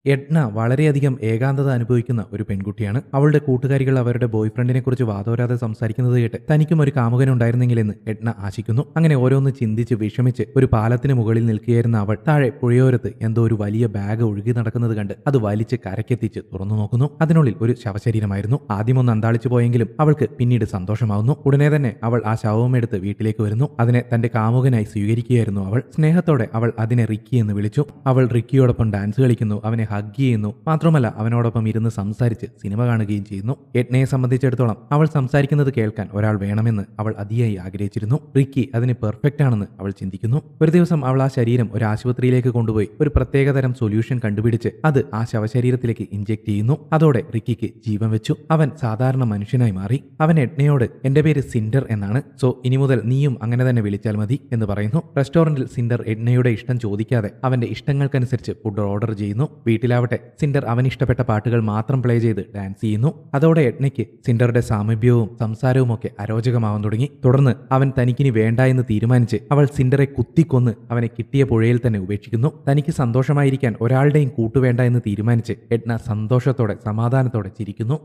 Edna വളരെയധികം ഏകാന്തത അനുഭവിക്കുന്ന ഒരു പെൺകുട്ടിയാണ്. അവളുടെ കൂട്ടുകാരികൾ അവരുടെ ബോയ്ഫ്രണ്ടിനെ കുറിച്ച് വാതോരാതെ സംസാരിക്കുന്നത് കേട്ട് തനിക്കും ഒരു കാമുകനുണ്ടായിരുന്നെങ്കിലെന്ന് എഡ്ന ആശിക്കുന്നു. അങ്ങനെ ഓരോന്ന് ചിന്തിച്ച് വിഷമിച്ച് ഒരു പാലത്തിന് മുകളിൽ നിൽക്കുകയായിരുന്ന അവൾ താഴെ പുഴയോരത്ത് എന്തോ ഒരു വലിയ ബാഗ് ഒഴുകി നടക്കുന്നത് കണ്ട് അത് വലിച്ച് കരക്കെത്തിച്ച് തുറന്നു നോക്കുന്നു. അതിനുള്ളിൽ ഒരു ശവശരീരമായിരുന്നു. ആദ്യമൊന്ന് അന്താളിച്ചു പോയെങ്കിലും അവൾക്ക് പിന്നീട് സന്തോഷമാവുന്നു. ഉടനെ തന്നെ അവൾ ആ ശവമെടുത്ത് വീട്ടിലേക്ക് വരുന്നു. അതിനെ തന്റെ കാമുകനായി സ്വീകരിക്കുകയായിരുന്നു അവൾ. സ്നേഹത്തോടെ അവൾ അതിനെ റിക്കി എന്ന് വിളിച്ചു. അവൾ റിക്കിയോടൊപ്പം ഡാൻസ് കളിക്കുന്നു, അവനെ ഹഗ് ചെയ്യുന്നു. മാത്രമല്ല അവനോടൊപ്പം ഇരുന്ന് സംസാരിച്ച് സിനിമ കാണുകയും ചെയ്യുന്നു. എഡ്നയെ സംബന്ധിച്ചിടത്തോളം അവൾ സംസാരിക്കുന്നത് കേൾക്കാൻ ഒരാൾ വേണമെന്ന് അവൾ അതിയായി ആഗ്രഹിച്ചിരുന്നു. റിക്കി അതിന് പെർഫെക്റ്റ് ആണെന്ന് അവൾ ചിന്തിക്കുന്നു. ഒരു ദിവസം അവൾ ആ ശരീരം ഒരു ആശുപത്രിയിലേക്ക് കൊണ്ടുപോയി ഒരു പ്രത്യേകതരം സൊല്യൂഷൻ കണ്ടുപിടിച്ച് അത് ആ ശവശരീരത്തിലേക്ക് ഇഞ്ചെക്ട് ചെയ്യുന്നു. അതോടെ റിക്കിക്ക് ജീവൻ വെച്ചു. അവൻ സാധാരണ മനുഷ്യനായി മാറി. അവൻ എഡ്നയോട് എന്റെ പേര് സിൻഡർ എന്നാണ്, സോ ഇനി മുതൽ നീയും അങ്ങനെ തന്നെ വിളിച്ചാൽ മതി എന്ന് പറയുന്നു. റെസ്റ്റോറന്റിൽ സിൻഡർ എഡ്നയുടെ ഇഷ്ടം ചോദിക്കാതെ അവന്റെ ഇഷ്ടങ്ങൾക്കനുസരിച്ച് ഫുഡ് ഓർഡർ ചെയ്യുന്നു. വീട്ടിലാവട്ടെ സിൻഡർ അവനിഷ്ടപ്പെട്ട പാട്ടുകൾ മാത്രം പ്ലേ ചെയ്ത് ഡാൻസ് ചെയ്യുന്നു. അതോടെ എഡ്നയ്ക്ക് സിൻഡറുടെ സാമീപ്യവും സംസാരവും ഒക്കെ അരോചകമാവാൻ തുടങ്ങി. തുടർന്ന് അവൻ തനിക്കിനി വേണ്ട എന്ന് തീരുമാനിച്ച് അവൾ സിൻഡറെ കുത്തിക്കൊന്ന് അവനെ കിട്ടിയ പുഴയിൽ തന്നെ ഉപേക്ഷിക്കുന്നു. തനിക്ക് സന്തോഷമായിരിക്കാൻ ഒരാളുടെയും കൂട്ടുവേണ്ട എന്ന് തീരുമാനിച്ച് എഡ്ന സന്തോഷത്തോടെ സമാധാനത്തോടെ ചിരിക്കുന്നു.